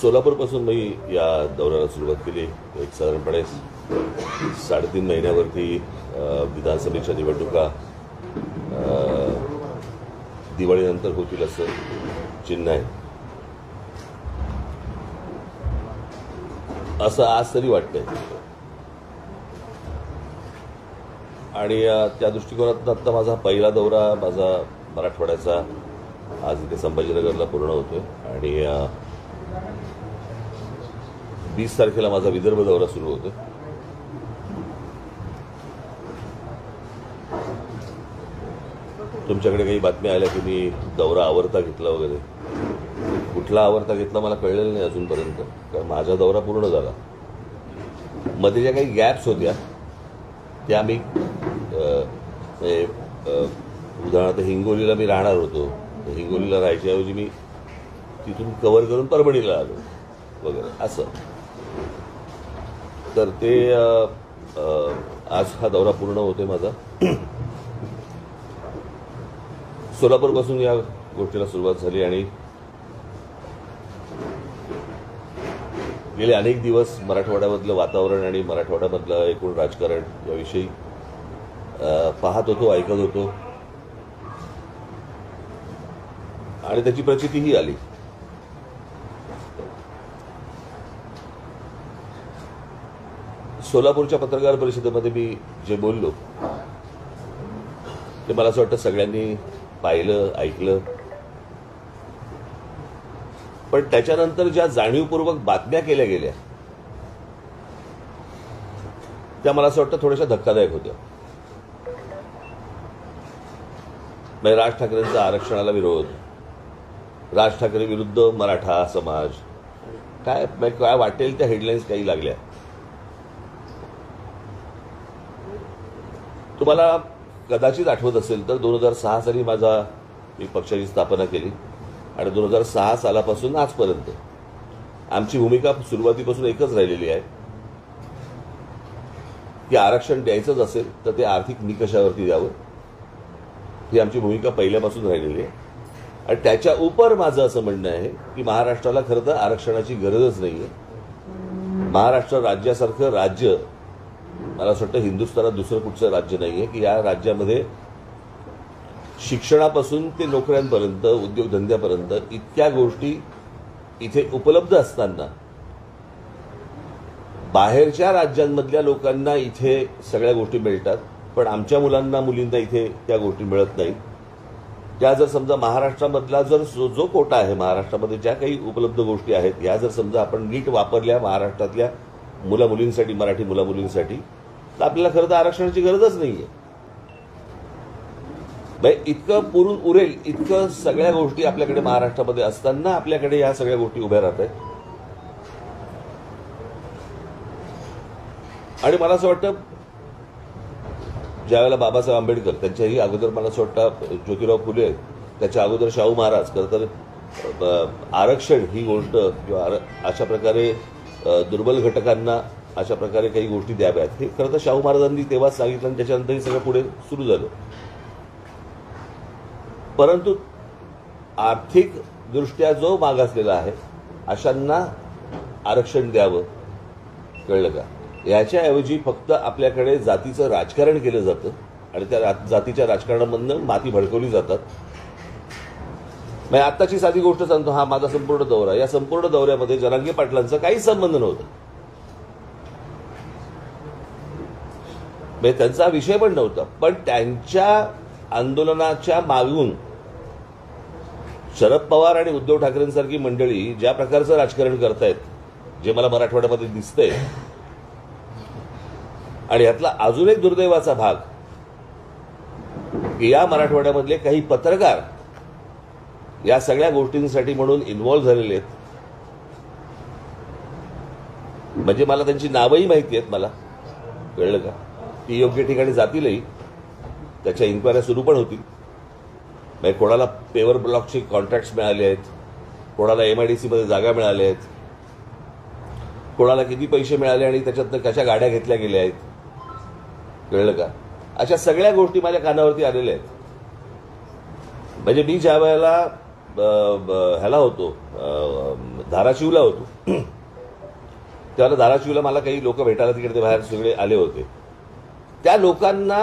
सोलापूरपासून मी या दौऱ्याला सुरुवात केली. एक साधारणपणे 3.5 महिन्यावरती विधानसभेच्या निवडणुका दिवाळीनंतर होतील असं चिन्ह आहे, असं आज तरी वाटतंय. आणि त्या दृष्टिकोनातून आता माझा पहिला दौरा माझा मराठवाड्याचा आज इथे संभाजीनगरला पूर्ण होतोय आणि 20 तारखेला माझा विदर्भ दौरा सुरू होतोय. तुमच्याकडे काही बातम्या आल्या की मी दौरा आवरता घेतला वगैरे. कुठला आवरता घेतला मला कळलेलं नाही अजूनपर्यंत, कारण माझा दौरा पूर्ण झाला. मध्ये ज्या काही गॅप्स होत्या त्या मी उदाहरणार्थ हिंगोलीला मी राहणार होतो, हिंगोलीला राहायच्याऐवजी मी तिथून कव्हर करून परभणीला आलो वगैरे असं. तर ते आज हा दौरा पूर्ण होतोय माझा. सोलापूरपासून या गोष्टीला सुरुवात झाली आणि गेले अनेक दिवस मराठवाड्यामधलं वातावरण आणि मराठवाड्यामधलं एकूण राजकारण याविषयी पाहत होतो, ऐकत होतो आणि त्याची प्रचितीही आली. सोलापूरच्या पत्रकार परिषदेमध्ये मी जे बोललो ते मला असं वाटतं सगळ्यांनी पाहिलं, ऐकलं. पण त्याच्यानंतर ज्या जाणीवपूर्वक बातम्या केल्या गेल्या त्या मला असं वाटतं थोड्याशा धक्कादायक होत्या. म्हणजे राज ठाकरेंचा आरक्षणाला विरोध, राज ठाकरे विरुद्ध मराठा समाज, काय वाटेल त्या हेडलाईन्स काही लागल्या. तुम्हाला कदाचित आठवत असेल तर 2006 साली मी पक्षाची स्थापना केली आणि 2006 सालापासून आजपर्यंत आमची भूमिका सुरुवातीपासून एकच राहिलेली आहे की आरक्षण द्यायचंच असेल तर ते आर्थिक निकषावरती द्यावं, ही आमची भूमिका पहिल्यापासून राहिलेली आहे. आणि त्याच्या उपर माझं असं म्हणणं आहे की महाराष्ट्राला खरं तर आरक्षणाची गरजच नाहीये. महाराष्ट्र राज्यासारखं राज्य मला असं वाटतं हिंदुस्थानात दुसरं कुठचं राज्य नाहीये की या राज्यामध्ये शिक्षणापासून ते नोकऱ्यांपर्यंत, उद्योगधंद्यापर्यंत इतक्या गोष्टी इथे उपलब्ध असताना बाहेरच्या राज्यांमधल्या लोकांना इथे सगळ्या गोष्टी मिळतात, पण आमच्या मुलांना मुलींना इथे त्या गोष्टी मिळत नाहीत. त्या जर समजा महाराष्ट्रामधला जो कोटा आहे, महाराष्ट्रामध्ये ज्या काही उपलब्ध गोष्टी आहेत या जर समजा आपण नीट वापरल्या महाराष्ट्रातल्या मुला-मुलींसाठी, मराठी मुला-मुलींसाठी, तर आपल्याला खरं तर आरक्षणाची गरजच नाहीये. इतकं पुरून उरेल इतकं सगळ्या गोष्टी आपल्याकडे महाराष्ट्रामध्ये असताना आपल्याकडे या सगळ्या गोष्टी उभ्या राहत आहेत. आणि मला असं वाटतं ज्यावेळेला बाबासाहेब आंबेडकर, त्यांच्याही अगोदर मला असं वाटतं ज्योतिराव फुले, त्याच्या अगोदर शाहू महाराज, खरं तर आरक्षण ही गोष्ट किंवा अशा प्रकारे दुर्बल घटकांना अशा प्रकारे काही गोष्टी द्याव्यात हे खरं तर शाहू महाराजांनी तेव्हाच सांगितलं आणि त्याच्यानंतरही सगळं पुढे सुरू झालं. परंतु आर्थिक दृष्ट्या जो मागासलेला आहे अशांना आरक्षण द्यावं, कळलं का? याच्याऐवजी फक्त आपल्याकडे जातीचं राजकारण केलं जातं आणि त्या जातीच्या राजकारणामधनं माती भडकवली जातात. मी आत्ताची साधी गोष्ट सांगतो. हा माझा संपूर्ण दौरा, या संपूर्ण दौऱ्यामध्ये जरांगे पाटलांचा काही संबंध नव्हता, त्यांचा विषय पण नव्हता. पण त्यांच्या आंदोलनाच्या मागून शरद पवार आणि उद्धव ठाकरेंसारखी मंडळी ज्या प्रकारचं राजकारण करतायत, जे मला मराठवाड्यामध्ये दिसतंय, आणि यातला अजून एक दुर्दैवाचा भाग की या मराठवाड्यामधले काही पत्रकार या सगळ्या गोष्टींसाठी म्हणून इन्व्हॉल्व्ह झालेले आहेत. म्हणजे मला त्यांची नावंही माहिती आहेत, मला कळलं का? ती योग्य ठिकाणी जातीलही, त्याच्या इन्क्वायऱ्या सुरू पण होतील. म्हणजे कोणाला पेवर ब्लॉकचे कॉन्ट्रॅक्ट्स मिळाले आहेत, कोणाला MIDC मध्ये जागा मिळाल्या आहेत, कोणाला किती पैसे मिळाले आणि त्याच्यातनं कशा गाड्या घेतल्या गेल्या आहेत, कळलं का? अशा सगळ्या गोष्टी माझ्या कानावरती आलेल्या आहेत. म्हणजे मी ज्या वेळेला ह्याला होतो धाराशिवला होतो त्यावेळेला धाराशिवला मला काही लोक भेटायला तिकडे ते बाहेर सगळे आले होते. त्या लोकांना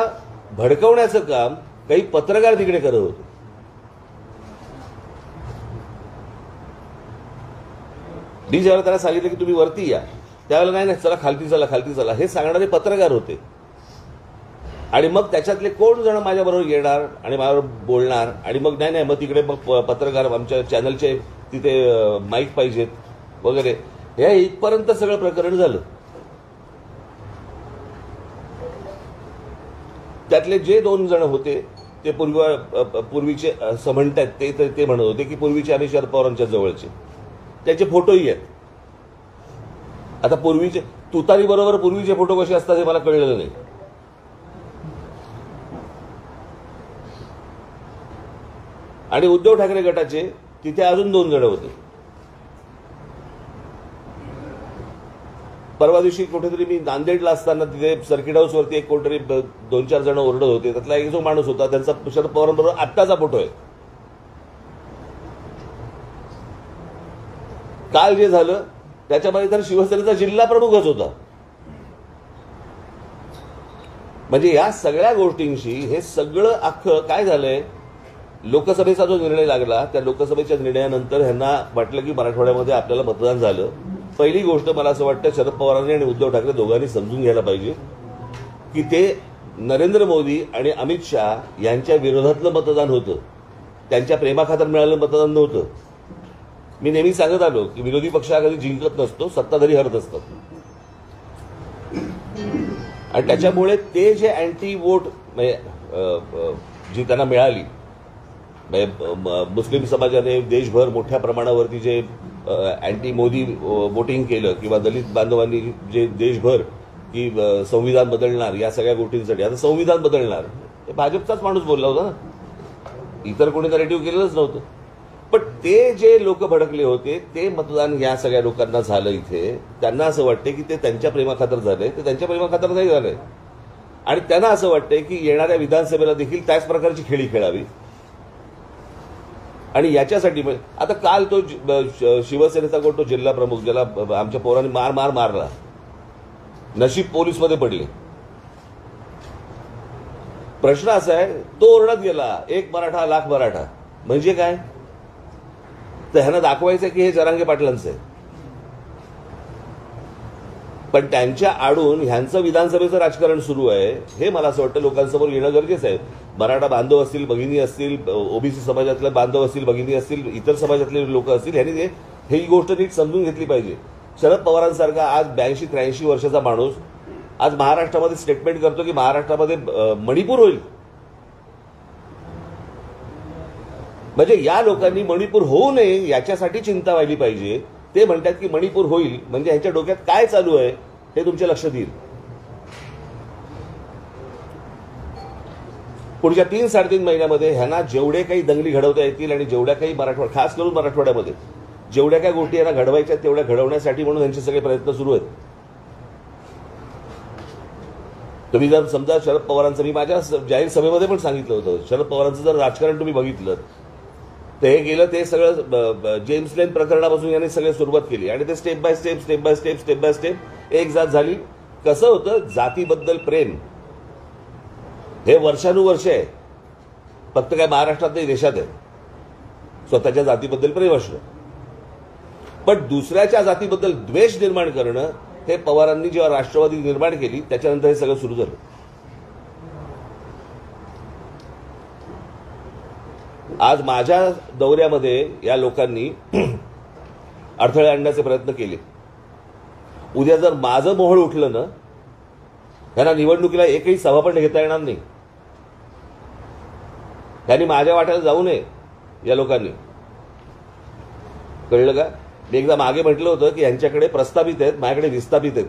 भडकवण्याचं काम काही पत्रकार तिकडे करत होते. जेव्हा त्याला सांगितलं की तुम्ही वरती या, त्यावेळेला नाही चला खालती चला खालती चला हे सांगणारे पत्रकार होते. आणि मग त्याच्यातले कोण जण माझ्याबरोबर येणार आणि माझ्याबरोबर बोलणार आणि मग नाही मग तिकडे मग पत्रकार आमच्या चॅनलचे तिथे माईक पाहिजेत वगैरे, हे इथपर्यंत सगळं प्रकरण झालं. त्यातले जे 2 जण होते ते पूर्वीचे असं म्हणतात ते म्हणत होते की पूर्वीचे आम्ही शरद पवारांच्या जवळचे, त्याचे फोटोही आहेत. आता पूर्वीचे तुतारी बरोबर पूर्वीचे फोटो कसे असतात हे मला कळलेलं नाही. आणि उद्धव ठाकरे गटाचे तिथे अजून 2 जण होते. परवा दिवशी कुठेतरी मी नांदेडला असताना तिथे सर्किट हाऊसवरती एक कोणतरी 2-4 जण ओरडत होते. त्यातला एक जो माणूस होता त्यांचा शरद पवारांबरोबर आत्ताचा फोटो आहे. काल जे झालं त्याच्यामध्ये तर शिवसेनेचा जिल्हा प्रमुखच होता. म्हणजे या सगळ्या गोष्टींशी हे सगळं अख्खं काय झालंय, लोकसभेचा जो निर्णय लागला त्या लोकसभेच्या निर्णयानंतर ह्यांना वाटलं की मराठवाड्यामध्ये आपल्याला मतदान झालं. पहिली गोष्ट मला असं वाटतं शरद पवारांनी आणि उद्धव ठाकरे दोघांनी समजून घ्यायला पाहिजे की ते नरेंद्र मोदी आणि अमित शहा यांच्या विरोधातलं मतदान होतं, त्यांच्या प्रेमाखातर मिळालेलं मतदान नव्हतं. मी नेहमी सांगत आलो की विरोधी पक्ष हा कधी जिंकत नसतो, सत्ताधारी हरत असतात. आणि त्याच्यामुळे ते जे अँटी वोट जी त्यांना मिळाली, मुस्लिम समाजाने देशभर मोठ्या प्रमाणावरती जे अँटी मोदी वोटिंग केलं किंवा दलित बांधवांनी जे देशभर की संविधान बदलणार या सगळ्या गोष्टींसाठी, आता संविधान बदलणार हे भाजपचाच माणूस बोलला होता ना, इतर कोणी नरेटिव्ह केलेलंच नव्हतं. पण ते जे लोक भडकले होते ते मतदान या सगळ्या लोकांना झालं. इथे त्यांना असं वाटतंय की ते त्यांच्या प्रेमाखातर झालंय, ते त्यांच्या प्रेमाखातर नाही झालंय. आणि त्यांना असं वाटतंय की येणाऱ्या विधानसभेला देखील त्याच प्रकारची खेळी खेळावी. आणि याच्यासाठी आता काल तो शिवसेनेचा कोण तो जिल्हा प्रमुख ज्याला आमच्या पोरांनी मारला, नशीब पोलीसमध्ये पडले. प्रश्न असा आहे, तो ओरडत गेला 1 मराठा लाख मराठा म्हणजे काय, तर ह्यांना दाखवायचं की हे जरांगे पाटलांचं आहे. पण त्यांच्या आडून ह्यांचं विधानसभेचं राजकारण सुरू आहे हे मला असं वाटतं लोकांसमोर येणं गरजेचं आहे. मराठा बांधव असतील, भगिनी असतील, ओबीसी समाजातले बांधव असतील, भगिनी असतील, इतर समाजातले लोक असतील, ह्यांनी ही गोष्ट नीट समजून घेतली पाहिजे. शरद पवारांसारखा आज 82-83 वर्षाचा माणूस आज महाराष्ट्रामध्ये स्टेटमेंट करतो की महाराष्ट्रामध्ये मणिपूर होईल. म्हणजे या लोकांनी मणिपूर होऊ नये याच्यासाठी चिंता व्हायली पाहिजे. ते म्हणतात की मणिपूर होईल म्हणजे ह्यांच्या डोक्यात काय चालू आहे हे तुमच्या लक्षात येईल. पुढच्या 3-3.5 महिन्यामध्ये ह्यांना जेवढे काही दंगली घडवता येतील आणि जेवढ्या काही खास करून मराठवाड्यामध्ये जेवढ्या काही गोष्टी यांना घडवायच्या तेवढ्या घडवण्यासाठी म्हणून यांचे सगळे प्रयत्न सुरू आहेत. तुम्ही जर समजा शरद पवारांचं, मी माझ्या जाहीर सभेमध्ये पण सांगितलं होतं, शरद पवारांचं जर राजकारण तुम्ही बघितलं तर हे गेलं ते सगळं जेम्स लेन प्रकरणापासून यांनी सगळं सुरुवात केली आणि ते स्टेप बाय स्टेप एक जात झाली. कसं होतं, जातीबद्दल प्रेम हे वर्षानुवर्ष आहे, फक्त काय महाराष्ट्रात नाही देशात आहे स्वतःच्या जातीबद्दल प्रेम असणं. पण दुसऱ्याच्या जातीबद्दल द्वेष निर्माण करणं हे पवारांनी जेव्हा राष्ट्रवादी निर्माण केली त्याच्यानंतर हे सगळं सुरू झालं. आज माझ्या दौऱ्यामध्ये या लोकांनी अडथळे आणण्याचे प्रयत्न केले. उद्या जर माझं मोहळ उठलं ना, त्यांना निवडणुकीला एकही सभा पण घेता येणार नाही. त्यांनी माझ्या वाट्याला जाऊ नये या लोकांनी, कळलं का. मी एकदा मागे म्हटलं होतं की यांच्याकडे प्रस्थापित आहेत, माझ्याकडे विस्थापित आहेत.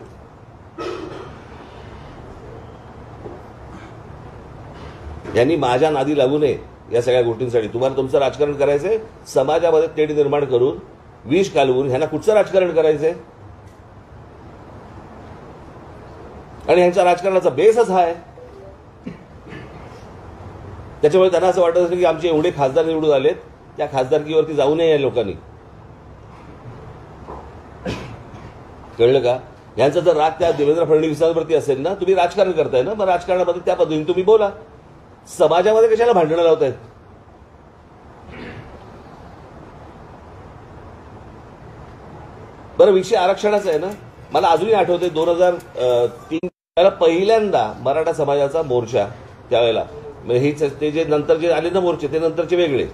यांनी माझ्या नादी लागू नये या सगळ्या गोष्टींसाठी. तुम्हाला तुमचं राजकारण करायचंय, समाजामध्ये तेढ निर्माण करून विष घालवून ह्यांना कुठचं राजकारण करायचंय. आणि ह्यांच्या राजकारणाचा बेसच हा आहे. त्याच्यामुळे त्यांना असं वाटत असेल की आमचे एवढे खासदार निवडून आलेत, त्या खासदारकीवरती जाऊ नये या लोकांनी. कळलं का? यांचा जर राग त्या देवेंद्र फडणवीसांवरती असेल ना, तुम्ही राजकारण करताय ना, मग राजकारणामध्ये त्या पद्धतीने तुम्ही बोला. समाजामध्ये कशाला भांडणं लावतायत? बरं, विषय आरक्षणाचा आहे ना. मला अजूनही आठवते 2003 त्याला पहिल्यांदा मराठा समाजाचा मोर्चा त्यावेळेला, ते जे नंतर जे आले ना मोर्चे, ते नंतरचे वेगळे.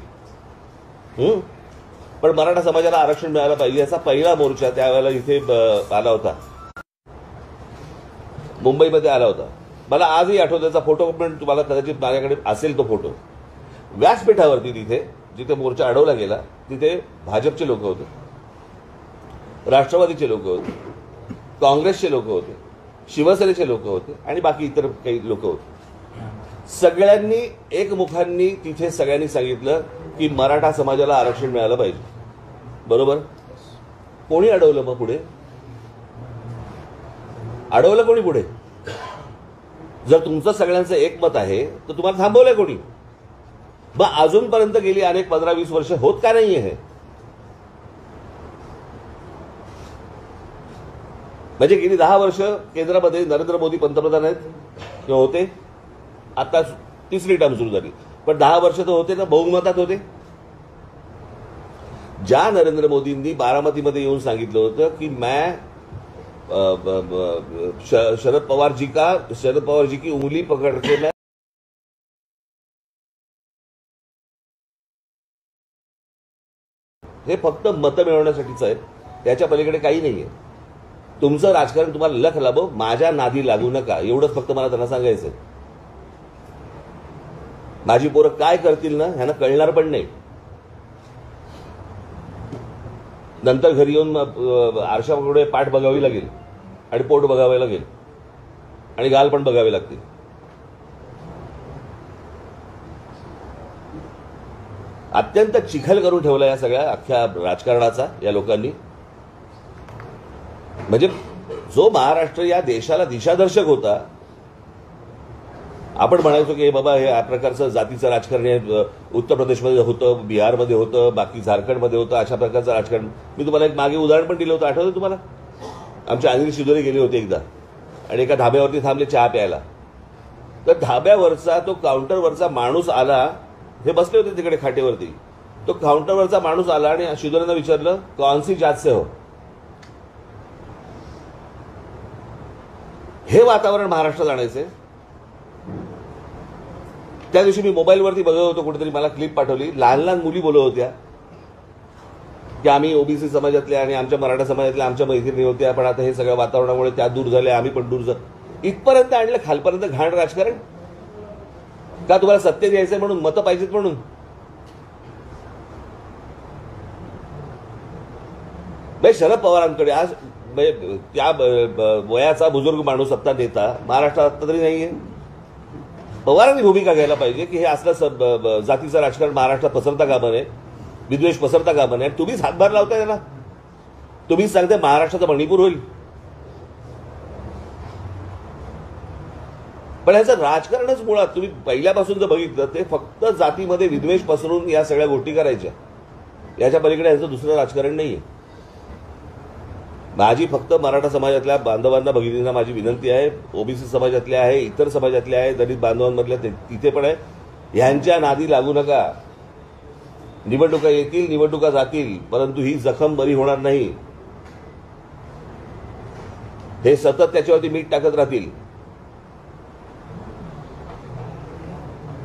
पण मराठा समाजाला आरक्षण मिळालं पाहिजे याचा पहिला मोर्चा त्यावेळेला इथे आला होता, मुंबईमध्ये आला होता. मला आजही आठवतो, त्याचा फोटो पण तुम्हाला कदाचित माझ्याकडे असेल तो फोटो. व्यासपीठावरती तिथे जिथे मोर्चा अडवला गेला तिथे भाजपचे लोक होते, राष्ट्रवादीचे लोक होते, काँग्रेसचे लोक होते, शिवसेनेचे लोक होते आणि बाकी इतर काही लोक होते. सगळ्यांनी एकमुखांनी तिथे सगळ्यांनी सांगितलं की मराठा समाजाला आरक्षण मिळालं पाहिजे. बरोबर? कोणी अडवलं मग पुढे? अडवलं कोणी पुढे? जर तुमचं सगळ्यांचं एकमत आहे तर तुम्हाला थांबवलंय कोणी? मग अजूनपर्यंत गेली अनेक 15-20 वर्ष होत का नाहीये हे? म्हणजे गेली 10 वर्ष केंद्रामध्ये नरेंद्र मोदी पंतप्रधान आहेत किंवा होते, आता तिसरी टर्म सुरू झाली, पण 10 वर्ष तर होते ना, बहुमतात होते. ज्या नरेंद्र मोदींनी बारामतीमध्ये येऊन सांगितलं होतं की मैं शरद पवार जी की उंगली पकड़ के मैं हे फक्त मतं मिळवण्यासाठीच आहे, त्याच्या पलीकडे काही नाहीये. तुमचं राजकारण तुम्हाला लख लाभो, माझ्या नादी लागू नका, एवढंच फक्त मला त्यांना सांगायचंय. माझी पोरं काय करतील ना ह्यांना कळणार पण नाही. नंतर घरी येऊन आरशापुढे पाठ बघावी लागेल आणि पोट बघावे लागेल आणि गाल पण बघावे लागतील. अत्यंत चिखल करून ठेवला या सगळ्या अख्ख्या राजकारणाचा या लोकांनी. म्हणजे जो महाराष्ट्र या देशाला दिशादर्शक होता, आपण म्हणायचो की बाबा हे प्रकारचं जातीचं राजकारण उत्तर प्रदेशमध्ये होतं, बिहारमध्ये होतं, बाकी झारखंडमध्ये होतं, अशा प्रकारचं राजकारण. मी तुम्हाला एक मागे उदाहरण पण दिलं होतं, आठवतं तुम्हाला? आमचे अनिल शिदोरे गेले होते एकदा आणि एका धाब्यावरती थांबले चहा प्यायला. तर धाब्यावरचा तो काउंटरवरचा माणूस आला, हे बसले होते तिकडे खाटेवरती. तो काउंटरवरचा माणूस आला आणि शिदोरेंना विचारलं, कौन सी जात से हो? हे वातावरण महाराष्ट्रात आणायचंय. त्या दिवशी मी मोबाईलवरती बघत होतो, कुठेतरी मला क्लिप पाठवली, लहान लहान मुली बोलत होत्या की आम्ही ओबीसी समाजातल्या आणि आमच्या मराठा समाजातल्या आमच्या मैत्रिणी होत्या, पण आता हे सगळ्या वातावरणामुळे त्या दूर झाल्या, आम्ही पण दूर झालो. इथपर्यंत आणलं, खालपर्यंत घाण राजकारण का? तुम्हाला सत्य द्यायचंय म्हणून, मतं पाहिजेत म्हणून? शरद पवारांकडे आज त्या वयाचा बुजुर्ग माणूस सत्ता नेता महाराष्ट्रात आता तरी नाहीये. पवारांनी भूमिका घ्यायला पाहिजे की हे असलं जातीचं राजकारण महाराष्ट्रात पसरता कामा नये, विद्वेष पसरता कामा नये. तुम्हीच हातभार लावताय त्याला, तुम्हीच सांगताय महाराष्ट्राचं मणिपूर होईल. पण ह्याचं राजकारणच मुळात तुम्ही पहिल्यापासून जर बघितलं ते फक्त जातीमध्ये विद्वेष पसरून या सगळ्या गोष्टी करायच्या. याच्या पलीकडे ह्याचं दुसरं राजकारण नाहीये. माझी फक्त मराठा समाजातल्या बांधवांना भगिनींना माझी विनंती आहे, ओबीसी समाजातल्या आहे, इतर समाजातल्या आहे, दलित बांधवांमधल्या तिथे पण आहे, ह्यांच्या नादी लागू नका. निवडणुका येतील, निवडणुका जातील, परंतु ही जखम बरी होणार नाही. हे सतत त्याच्यावरती मीठ टाकत राहतील.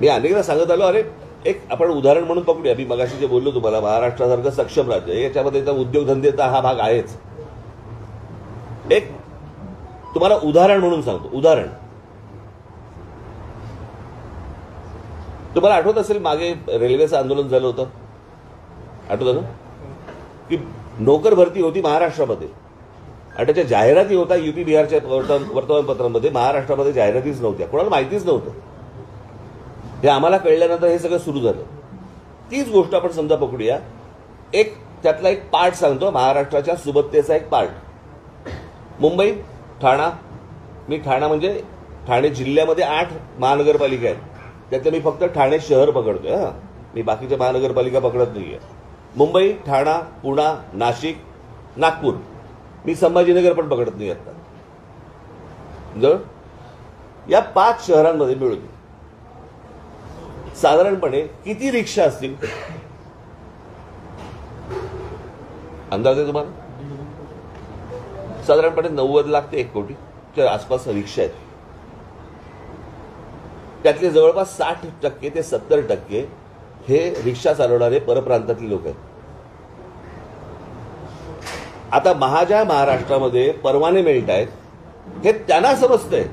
मी अनेकदा सांगत आलो, अरे एक आपण उदाहरण म्हणून पकडूया. मी मगाशी जे बोललो तुम्हाला, महाराष्ट्रासारखं सक्षम राज्य, याच्यामध्ये उद्योगधंदेचा हा भाग आहेच. एक तुम्हाला उदाहरण म्हणून सांगतो. उदाहरण तुम्हाला आठवत असेल, मागे रेल्वेचं आंदोलन झालं होतं, आठवतं ना? की नोकर भरती होती महाराष्ट्रामध्ये आणि त्याच्या जाहिराती होता युपी बिहारच्या वर्तमानपत्रांमध्ये. महाराष्ट्रामध्ये जाहिरातीच नव्हत्या, कोणाला माहितीच नव्हतं. हे आम्हाला कळल्यानंतर हे सगळं सुरू झालं. तीच गोष्ट आपण समजा पकडूया. एक त्यातला एक पार्ट सांगतो, महाराष्ट्राच्या सुबत्तेचा एक पार्ट. मुंबई, ठाणा. मी ठाणा म्हणजे ठाणे जिल्ह्यामध्ये 8 महानगरपालिका आहेत, त्यातलं मी फक्त ठाणे शहर पकडतोय. मी बाकीच्या महानगरपालिका पकडत नाहीये. मुंबई, ठाणा, पुणा, नाशिक, नागपूर मी संभाजीनगर पण पकडत नाही आता. जर या 5 शहरांमध्ये मिळून साधारणपणे किती रिक्षा असतील अंदाज आहे तुम्हाला? साधारणपणे 90 लाख ते 1 कोटीच्या आसपास रिक्षा आहेत. त्यातले जवळपास 60% ते 70% हे रिक्षा चालवणारे परप्रांतातले लोक आहेत. आता माझ्या महाराष्ट्रामध्ये परवाने मिळत आहेत हे त्यांना समजतंय,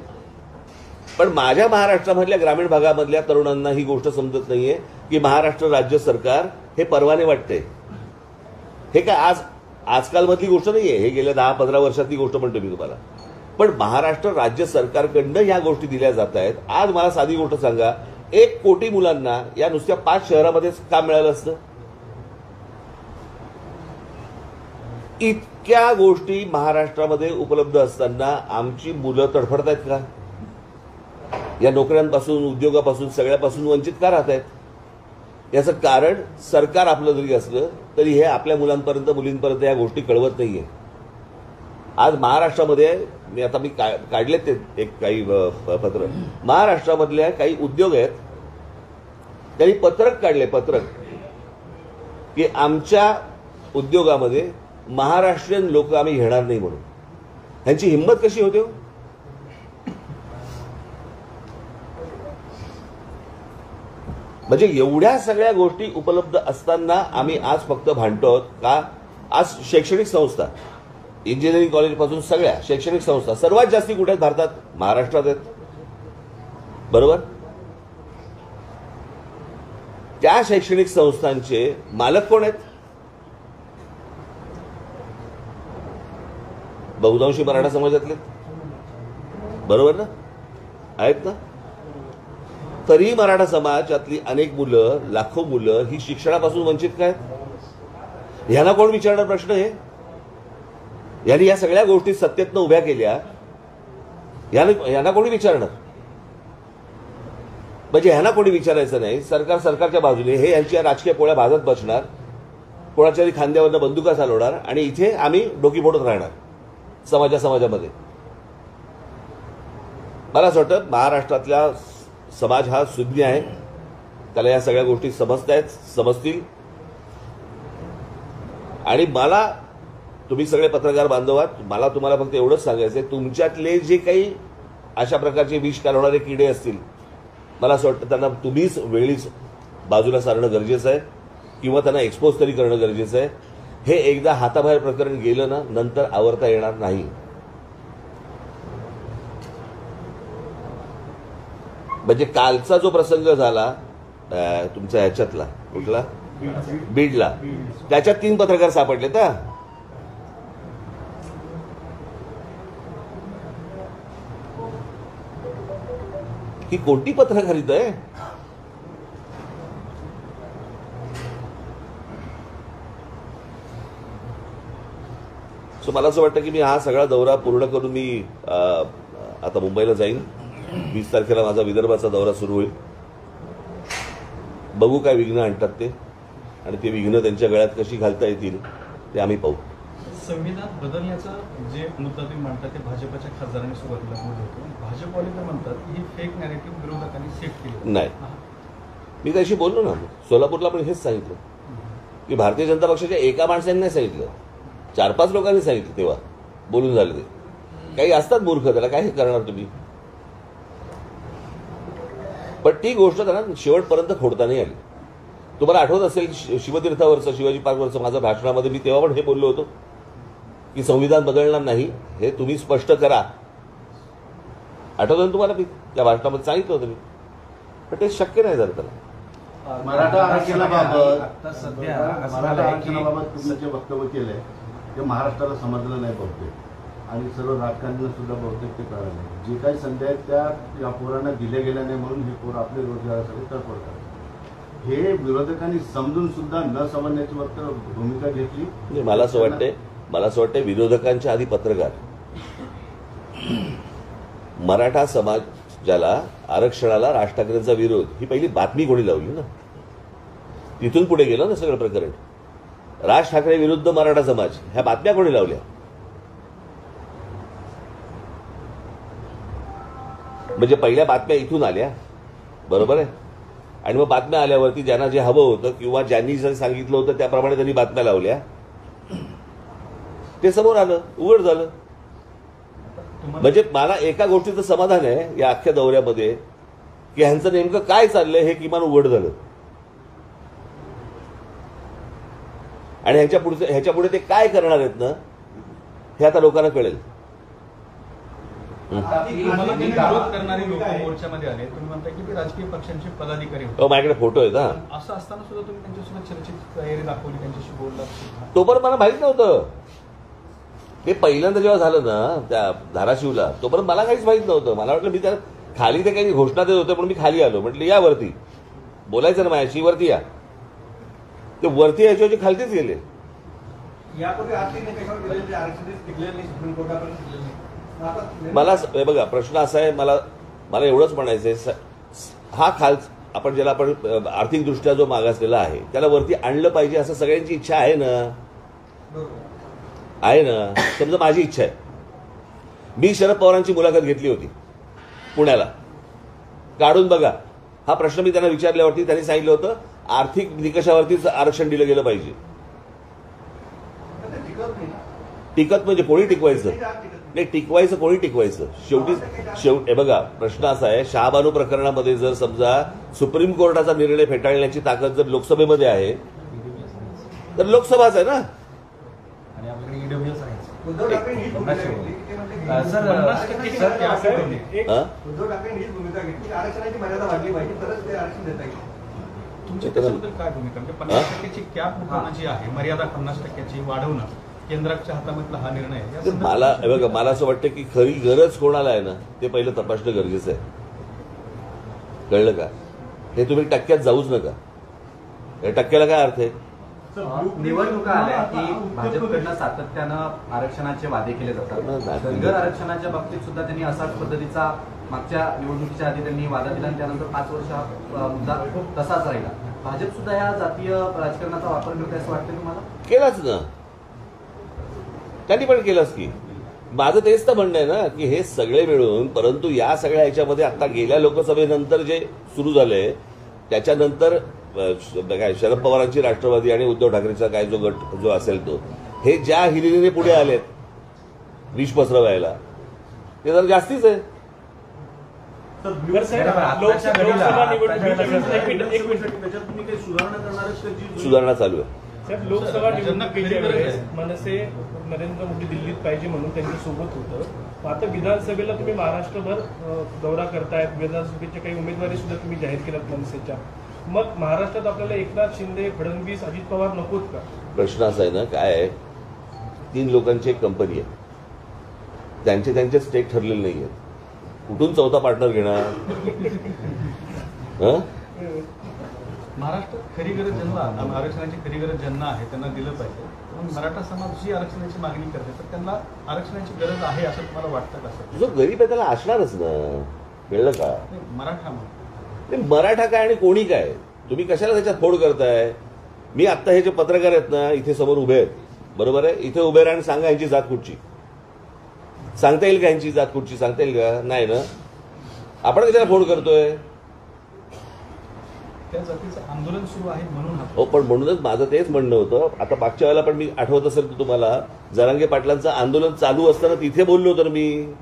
पण माझ्या महाराष्ट्रामधल्या ग्रामीण भागामधल्या तरुणांना ही गोष्ट समजत नाहीये की महाराष्ट्र राज्य सरकार हे परवाने वाटते. हे काय आजकालमधली गोष्ट नाहीये, हे गेल्या 10-15 वर्षातली गोष्ट म्हणतो मी तुम्हाला. पण महाराष्ट्र राज्य सरकारकडनं ह्या गोष्टी दिल्या जात आहेत. आज मला साधी गोष्ट सांगा, 1 कोटी मुलांना या नुसत्या 5 शहरामध्येच काम मिळालं असतं? इतक्या गोष्टी महाराष्ट्रामध्ये उपलब्ध असताना आमची मुलं तडफडतायत का? या नोकऱ्यांपासून, उद्योगापासून, सगळ्यापासून वंचित का राहत आहेत? याचं कारण सरकार आपलं जरी असलं तरी हे आपल्या मुलांपर्यंत, मुलींपर्यंत या गोष्टी कळवत नाहीये. आज महाराष्ट्रामध्ये मी काढले ते एक काही पत्र, महाराष्ट्रामधल्या काही उद्योग आहेत त्यांनी पत्रक काढले, पत्रक की आमच्या उद्योगामध्ये महाराष्ट्रीयन लोक आम्ही घेणार नाही म्हणून. ह्यांची हिंमत कशी होते? म्हणजे एवढ्या सगळ्या गोष्टी उपलब्ध असताना आम्ही आज फक्त भांडतो आहोत का? आज शैक्षणिक संस्था, इंजिनिअरिंग कॉलेजपासून सगळ्या शैक्षणिक संस्था सर्वात जास्ती कुठे आहेत भारतात? महाराष्ट्रात आहेत, बरोबर? त्या शैक्षणिक संस्थांचे मालक कोण आहेत? बहुतांशी मराठा समाजातले, बरोबर ना? आहेत ना? तरी मराठा समाजातली अनेक मुलं, लाखो मुलं ही शिक्षणापासून वंचित काय? ह्यांना कोण विचारणार प्रश्न? हे यांनी या सगळ्या गोष्टी सत्तेतनं उभ्या केल्या, यांना कोणी विचारणार? म्हणजे ह्यांना कोणी विचारायचं नाही. सरकार सरकारच्या बाजूने, हे यांच्या राजकीय पोळ्या भाजत बसणार, कोणाच्याही खांद्यावरनं बंदुका चालवणार आणि इथे आम्ही डोकी फोडत राहणार समाजामध्ये. मला असं वाटतं महाराष्ट्रातला समाज हा सुज्ञ आहे, त्याला या सगळ्या गोष्टी समजतील. आणि मला, तुम्ही सगळे पत्रकार बांधव आहात, मला तुम्हाला फक्त एवढंच सांगायचंय, तुमच्यातले जे काही अशा प्रकारचे विष काढवणारे किडे असतील, मला असं वाटतं त्यांना तुम्हीच वेळीच बाजूला सारणं गरजेचं आहे किंवा त्यांना एक्सपोज तरी करणं गरजेचं आहे. हे एकदा हाताबाहेर प्रकरण गेलं ना, नंतर आवरता येणार नाही. म्हणजे कालचा जो प्रसंग झाला तुमच्या ह्याच्यातला, कुठला? बीडला, त्याच्यात 3 पत्रकार सापडले तर ही कोणती पत्रकारिता आहे? सो मला असं वाटतं की मी हा सगळा दौरा पूर्ण करून मी आता मुंबईला जाईन. 20 तारखेला माझा विदर्भाचा दौरा सुरू होईल. बघू काय विघ्न आणतात ते, आणि ते विघ्न त्यांच्या गळ्यात कशी घालता येतील ते आम्ही पाहू. संविधान बदलण्याचा जे मुद्दा तुम्ही मांडता ते भाजपच्या खासदारांनी सुरुवातीला बोलले होते. भाजपवाले म्हणतात ही फेक नॅरेटिव्ह विरोधकांनी सेट केली. नाही, मी त्याशी बोललो ना, सोलापूरला पण हेच सांगितलं की भारतीय जनता पक्षाच्या एका माणसाने नाही सांगितलं, 4-5 लोकांनी सांगितलं. तेव्हा बोलून झाले ते. काही असतात मूर्ख, त्याला काय करणार तुम्ही? पण ती गोष्ट त्यांना शेवटपर्यंत खोडता नाही आली. तुम्हाला आठवत असेल शिवतीर्थावरचं, शिवाजी पार्कवरचं माझं भाषणामध्ये मी तेव्हा पण हे बोललो होतो की संविधान बदलणार नाही, हे तुम्ही स्पष्ट करा. आठवतं ना तुम्हाला? मी त्या भाषणामध्ये सांगितलं होतं मी, पण ते शक्य नाही झालं त्याला. मराठा आरक्षणाबाबत तुम्ही जे वक्तव्य केलंय ते महाराष्ट्राला समजलं नाही बहुतेक, आणि सर्व राजकारण्यांना सुद्धा बहुतेक ते कळलं नाही. जे काही संधी आहेत त्या या पोरांना दिल्या गेल्या नाही म्हणून हे पोरं आपल्या रोजगारासाठी तडफडतात. हे विरोधकांनी समजून सुद्धा न समजण्याची भूमिका घेतली. मला असं वाटतंय विरोधकांच्या आधी पत्रकार, मराठा समाजाला, आरक्षणाला राज ठाकरेंचा विरोध, ही पहिली बातमी कोणी लावली ना, तिथून पुढे गेलं ना सगळं प्रकरण. राज ठाकरे विरुद्ध मराठा समाज ह्या बातम्या कोणी लावल्या? म्हणजे पहिल्या बातम्या इथून आल्या, बरोबर आहे, आणि मग बातम्या आल्यावरती ज्यांना जे हवं होतं किंवा ज्यांनी जे सांगितलं होतं त्याप्रमाणे त्यांनी बातम्या लावल्या, ते समोर आलं, उघड झालं. म्हणजे मला एका गोष्टीचं समाधान आहे या अख्ख्या दौऱ्यामध्ये की ह्यांचं नेमकं काय चाललंय हे किमान उघड झालं, आणि ह्याच्या पुढे ते काय करणार आहेत ना हे आता लोकांना कळेल. तुम्हाला ते विरोध करणारे लोक मोर्चामध्ये आले, तुम्ही म्हणता की ते राजकीय पक्षांचे पदाधिकारी होते. माझ्याकडे फोटो आहेत ना. असं असताना सुद्धा तुम्ही त्यांच्यासोबत चर्चेची तयारी दाखवली, त्यांच्याशी बोललात सुद्धा. तोपर्यंत मला माहित नव्हतं. ते पहिल्यांदा जेव्हा झालं ना त्या धाराशिवला, तोपर्यंत मला काहीच माहित नव्हतं. मला वाटलं मी त्या खाली ते काही घोषणा देत होते पण मी खाली आलो, म्हटलं या वरती बोलायचं ना माझ्याशी, वरती या. ते वरती यायच्या खालतीच गेले. मला हे बघा प्रश्न असा आहे, मला एवढंच म्हणायचंय, हा आपण ज्याला आपण आर्थिकदृष्ट्या जो मागासलेला आहे त्याला वरती आणलं पाहिजे असं सगळ्यांची इच्छा आहे ना. समजा माझी इच्छा आहे, मी शरद पवारांची मुलाखत घेतली होती पुण्याला, काढून बघा हा प्रश्न मी त्यांना विचारल्यावरती त्यांनी सांगितलं होतं आर्थिक निकषावरतीच आरक्षण दिलं गेलं पाहिजे. टिकत म्हणजे कोणी टिकवायचं नाही, टिकवायचं कोणी टिकवायचं, शेवटी बघा प्रश्न असा आहे, शहाबानू प्रकरणामध्ये जर समजा सुप्रीम कोर्टाचा निर्णय फेटाळण्याची ताकद जर लोकसभेमध्ये आहे तर लोकसभाच आहे ना. उद्धव ठाकरे हीच भूमिका घेतली की ते म्हणते की उद्धव ठाकरे हीच भूमिका घेतली, आरक्षणाची मर्यादा वाढली पाहिजे तरच ते आरक्षण देता येईल. तुमच्या त्याच्याबद्दल काय भूमिका, म्हणजे 50% कॅप जी आहे, मर्यादा 50% वाढवणं केंद्राच्या हातामधला हा निर्णय आहे. मला असं वाटतं की खरी गरज कोणाला आहे ना ते पहिलं तपासणं गरजेचं आहे. कळलं का? हे तुम्ही टक्क्यात जाऊच नका. या टक्क्याला काय अर्थ आहे? निवडणुका आल्या की भाजपकडनं सातत्यानं आरक्षणाचे वादे केले जातात. धनगर आरक्षणाच्या बाबतीत सुद्धा त्यांनी असाच पद्धतीचा मागच्या निवडणुकीच्या आधी त्यांनी वादा दिला आणि त्यानंतर 5 वर्ष हा मुद्दा तसाच राहिला. भाजप सुद्धा या जातीय राजकारणाचा वापर करते असं वाटतं तुम्हाला? केलाच ना, त्यांनी पण केलंच की. माझं तेच तर म्हणणं आहे ना की हे सगळे मिळून, परंतु या सगळ्या ह्याच्यामध्ये आता गेल्या लोकसभेनंतर जे सुरू झालंय त्याच्यानंतर काय शरद पवारांची राष्ट्रवादी आणि उद्धव ठाकरेचा काय जो गट जो असेल तो, हे ज्या हिरिरीने पुढे आलेत विष पसरवायला ते जर जास्तीच आहे. सुधारणा चालू आहे. साहेब, लोकसभा निवडणुकीच्या वेळेस मनसे नरेंद्र मोदी दिल्लीत पाहिजे म्हणून त्यांच्या सोबत होतं. आता विधानसभेला तुम्ही महाराष्ट्रभर दौरा करतायत, विधानसभेच्या काही उमेदवारी सुद्धा तुम्ही जाहीर केल्यात मनसेच्या. मग महाराष्ट्रात आपल्याला एकनाथ शिंदे, फडणवीस, अजित पवार नकोत का? प्रश्न असा आहे ना, काय आहे, 3 लोकांची एक कंपनी आहे, त्यांचे स्टेक ठरलेले नाही आहेत, कुठून चौथा पार्टनर घेणार? महाराष्ट्रात खरी गरज ज्यांना, आरक्षणाची खरी गरज ज्यांना आहे त्यांना दिलं पाहिजे. पण मराठा समाज जी आरक्षणाची मागणी करते तर त्यांना आरक्षणाची गरज आहे असं तुम्हाला वाटतं का? जो गरीब आहे त्याला असणारच ना. कळलं का? मराठा काय आणि कोणी काय, तुम्ही कशाला त्याच्यात फोड करताय? मी आत्ता हे जे पत्रकार आहेत ना इथे समोर उभे आहेत, बरोबर आहे, इथे उभे राहा आणि सांगा यांची जात कुठची. सांगता येईल का यांची जात कुठची? सांगता येईल का? नाही ना. आपण कशाला फोड करतोय? त्या जातीचं आंदोलन सुरू आहे म्हणून. हो, पण म्हणूनच माझं तेच म्हणणं होतं. आता मागच्या वेळेला पण मी आठवत असेल तर तुम्हाला, जरांगे पाटलांचं आंदोलन चालू असताना तिथे बोललो होतो मी.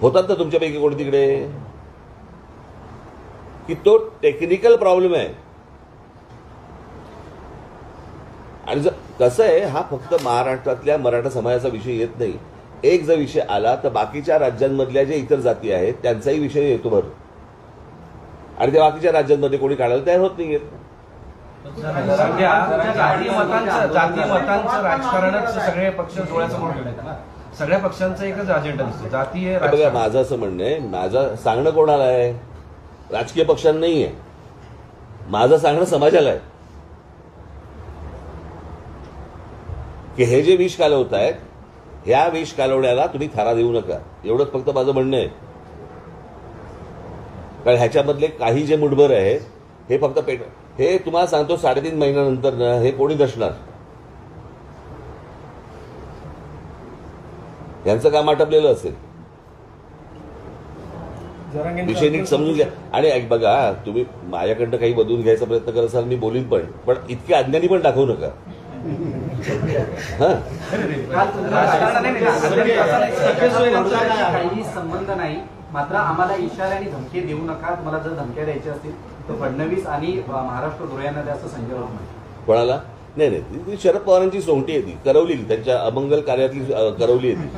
होतात ना तुमच्यापैकी कोणी तिकडे? की तो टेक्निकल प्रॉब्लेम आहे. आणि कसं आहे, हा फक्त महाराष्ट्रातल्या मराठा समाजाचा विषय येत नाही. एक जर विषय आला तर बाकीच्या राज्यांमधल्या जे इतर जाती आहेत त्यांचाही विषय येतो भर, आणि त्या बाकीच्या राज्यांमध्ये कोणी काढायला तयार होत नाहीयेत. जाती मतांचं राजकारणच सगळे पक्ष डोळ्यासमोर ठेवण्यात ना. सगळ्या पक्षांचा एकच अजेंडा दिसतो, जातीय. बघा, माझं असं म्हणणं आहे, माझं सांगणं कोणाला आहे? राजकीय पक्षांना नाही आहे. माझं सांगणं समाजाला आहे की हे जे विष कालवत आहेत, ह्या विष कालवण्याला तुम्ही थारा देऊ नका. एवढंच फक्त माझं म्हणणं आहे. कारण ह्याच्यामधले काही जे मुठभर आहे हे फक्त हे तुम्हाला सांगतो 3.5 महिन्यानंतर ना हे कोणी दशणार, यांचं काम आटपलेलं असेल. विषय नीट समजून घ्या. आणि बघा, तुम्ही माझ्याकडनं काही बदलून घ्यायचा प्रयत्न करत असाल, मी बोलीन पण इतके अज्ञानी पण दाखवू नका. काही संबंध नाही. मात्र आम्हाला इशाऱ्याने धमकी देऊ नका. तुम्हाला जर धमक्या द्यायच्या असतील तर फडणवीस आणि महाराष्ट्र धुळ्यांना द्या असं संजय राऊत म्हणाले. कोणाला? नाही, ती शरद पवारांची सोंगटी आहे, ती करवली, त्यांच्या अमंगल कार्यातली करवली आहे ती.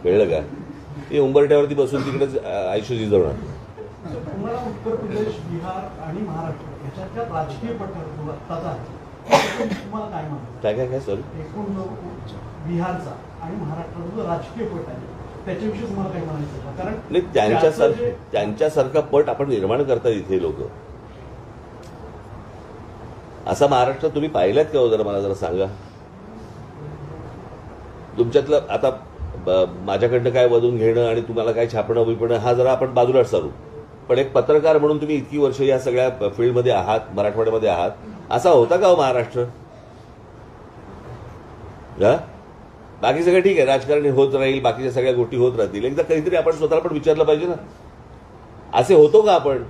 कळलं का? ती उंबरठ्यावरती बसून तिकडेच आयुष्य झिजवणार. तुम्हाला उत्तर प्रदेश, बिहार आणि महाराष्ट्र याच्यातल्या राजकीय पट्ट्याचा तुम्हाला काय म्हणतात? काय सॉरी, एकूण बिहारचा आणि महाराष्ट्राचा जो राजकीय पट आहे त्याच्याविषयी तुम्हाला काय म्हणायचं? कारण नाही, त्यांच्यासारखा पट आपण निर्माण करतात इथे लोक. असा महाराष्ट्र तुम्ही पाहिलात का? जरा मला जरा सांगा. तुमच्यातलं आता माझ्याकडनं काय वधून घेणं आणि तुम्हाला काय छापणं बिपणं हा जरा आपण बाजूला सारू. पण एक पत्रकार म्हणून तुम्ही इतकी वर्ष या सगळ्या फील्डमध्ये आहात, मराठवाड्यामध्ये आहात, असा होता का हो महाराष्ट्र? बाकी सगळं ठीक आहे, राजकारणी होत राहील, बाकीच्या सगळ्या गोष्टी होत राहतील. एकदा काहीतरी आपण स्वतःला पण विचारलं पाहिजे ना, असे होतो का आपण?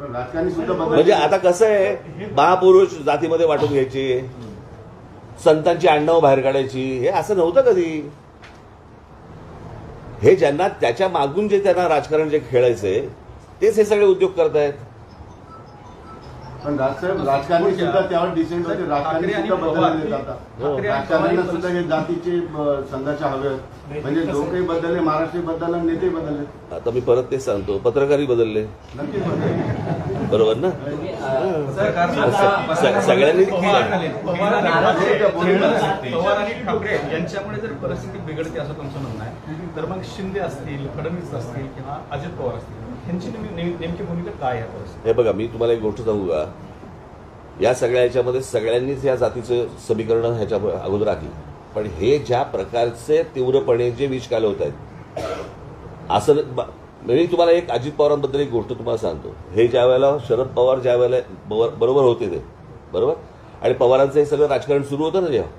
राजकारणी सुद्धा म्हणजे आता कसं आहे, महापुरुष जातीमध्ये वाटून घ्यायचे, संतांची आडनावं बाहेर काढायची, हे असं नव्हतं कधी. हे ज्यांना त्याच्या मागून जे त्यांना राजकारण जे खेळायचंय तेच हे सगळे उद्योग करतायत. पण राजसाहेब, राजकारणी सुद्धा त्यावर डिसेंट होते. राजकारणी सुद्धा बदलले जातात. राजकारण्यांना सुद्धा हे जातीचे संघाच्या हवे, म्हणजे लोकही बदलले, महाराष्ट्र बदलला, नेते बदलले. आता मी परत तेच सांगतो, पत्रकारही बदलले. नक्कीच बदलले. बरोबर ना? सगळ्यांनी पवार आणि ठाकरे यांच्यामुळे जर परिस्थिती बिघडते असं तुमचं म्हणणं आहे, तर मग शिंदे असतील, फडणवीस असतील किंवा अजित पवार असतील, यांची नेमकी भूमिका काय आहे? हे बघा, मी तुम्हाला एक गोष्ट सांगू का, या सगळ्या याच्यामध्ये सगळ्यांनीच या जातीचं समीकरण ह्याच्या अगोदर आखली. पण हे ज्या प्रकारचे तीव्रपणे जे विष कालवत आहेत, असं मी तुम्हाला एक अजित पवारांबद्दल एक गोष्ट तुम्हाला सांगतो. हे ज्या वेळेला शरद पवार ज्या वेळेला बरोबर होते ते बरोबर, आणि पवारांचं हे सगळं राजकारण सुरू होतं ना जेव्हा,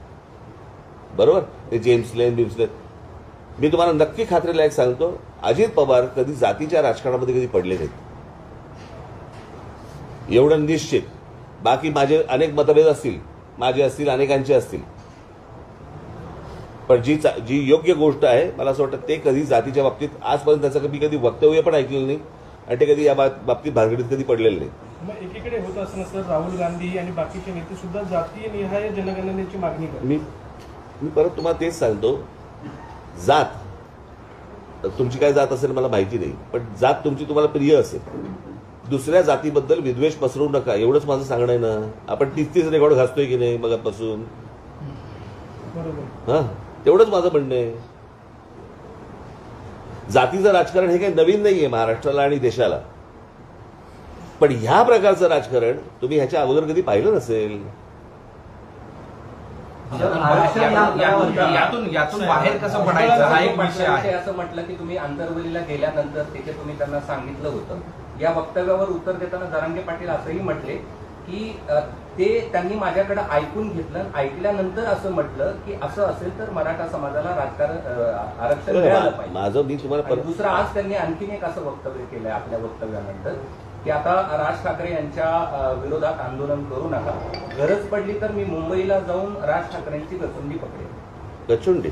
बरोबर, ते जेम्स लेन बिम्सलेन, मी तुम्हाला नक्की खात्रीलायक सांगतो, अजित पवार कधी जातीच्या राजकारणामध्ये कधी पडले नाहीत, एवढं निश्चित. बाकी माझे अनेक मतभेद असतील, माझे असतील, अनेकांचे असतील, पण जी योग्य गोष्ट आहे, मला असं वाटतं ते कधी जातीच्या बाबतीत आजपर्यंत त्याचं कधी वक्तव्य पण ऐकलेलं नाही, आणि ते कधी या बाबतीत भानगडीत कधी पडलेलं नाही. मग एकीकडे होत असताना सर राहुल गांधी आणि बाकीचे नेते सुद्धा जातीय निहाय जनगणनेची मागणी करतात. मी परत तुम्हाला तेच सांगतो, जात तुमची काय जात असेल मला माहिती नाही, पण जात तुमची तुम्हाला प्रिय असेल, दुसऱ्या जातीबद्दल विद्वेष पसरवू नका, एवढंच माझं सांगणं आहे ना. आपण 30 रेकॉर्ड घासतोय की नाही मगापासून? बरोबर, हा, तेवढंच माझं म्हणणं आहे. जातीचं राजकारण हे काही नवीन नाहीये महाराष्ट्राला आणि देशाला, पण ह्या प्रकारचं राजकारण तुम्ही ह्याच्या अगोदर कधी पाहिलं नसेल. यातून बाहेर कसं पडायचं हा एक विषय आहे. असं म्हटलं की तुम्ही आंतरवलीला गेल्यानंतर तिथे तुम्ही त्यांना सांगितलं होतं. या वक्तव्यावर उत्तर देताना जरांगे पाटील असंही म्हटले की ते त्यांनी माझ्याकडे ऐकून घेतलं, ऐकल्यानंतर असं म्हटलं की असं असेल तर मराठा समाजाला आरक्षण मिळालं पाहिजे. माझं मी तुम्हाला दुसरं आज त्यांनी आणखीन एक असं वक्तव्य केलंय आपल्या वक्तव्यानंतर की आता राज ठाकरे यांच्या विरोधात आंदोलन करू नका, गरज पडली तर मी मुंबईला जाऊन राज ठाकरेंची गचुंडी पकडेन. गचुंडी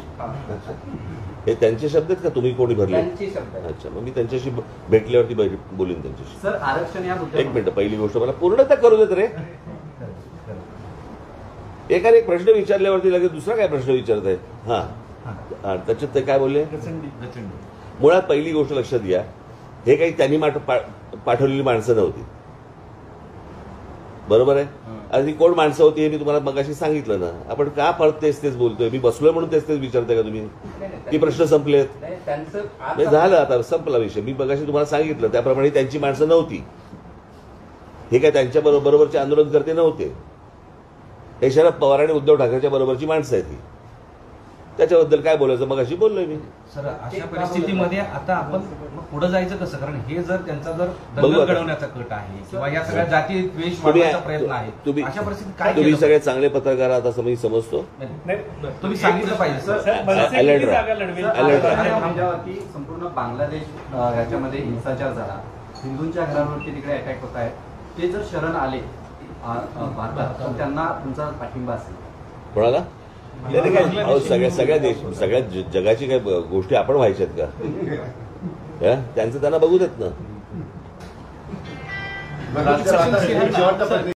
हे त्यांचे शब्द आहेत का तुम्ही कोणी भरले? त्यांचे शब्द. अच्छा, मग मी त्यांच्याशी भेटल्यावरती बोलीन त्यांच्याशी. सर, आरक्षण या एक मिनिट, पहिली गोष्ट मला पूर्णतः करू देत रे. एकाने एक प्रश्न विचारल्यावरती लगेच दुसरा काय प्रश्न विचारत आहे. हा, त्याच्यात ते काय बोलले? मुळात पहिली गोष्ट लक्षात घ्या, हे काही त्यांनी पाठवलेली माणसं नव्हती, बरोबर आहे. आणि कोण माणसं होती हे मी तुम्हाला मगाशी सांगितलं ना. आपण का परत तेच बोलतोय? मी बसलोय म्हणून तेच विचारताय का तुम्ही? की प्रश्न संपलेत? झालं, आता संपला विषय. मी मगाशी तुम्हाला सांगितलं त्याप्रमाणे त्यांची माणसं नव्हती, हे काय त्यांच्या बरोबरचे आंदोलनकर्ते नव्हते, हे शरद पवार आणि उद्धव ठाकरेच्या बरोबरची माणसं आहेत ही. त्याच्याबद्दल काय बोलायचं मग अशी बोललोय मी. सर अशा परिस्थितीमध्ये आता आपण मग पुढे जायचं कसं? कारण हे जर त्यांचा जर बघू दंगल आता. घडवण्याचा कट आहे किंवा या सगळ्या जाती द्वेष तुम्ही वाढवण्याचा प्रयत्न आहे, अशा परिस्थितीत काय तुम्ही केलं सगळे चांगले पत्रकार आहात असं मी समजतो. नाही, तुम्ही सांगितलं पाहिजे सर. सर, मनसे अलर्ट किती राहा. जागा लढवेल? अलर्ट राहा. आमच्यावरती संपूर्ण बांगलादेश ह्याच्यामध्ये हिंसाचार झाला, हिंदूंच्या घरांवरती तिकडे अटॅक होत आहे. ते जर शरण आले भारतात तर त्यांना तुमचा पाठिंबा असेल? कोणाला? अहो, सगळ्या जगाची काय गोष्टी आपण व्हायच्यात का? त्यांचं त्यांना बघू देत ना. शेवटचा प्रश्न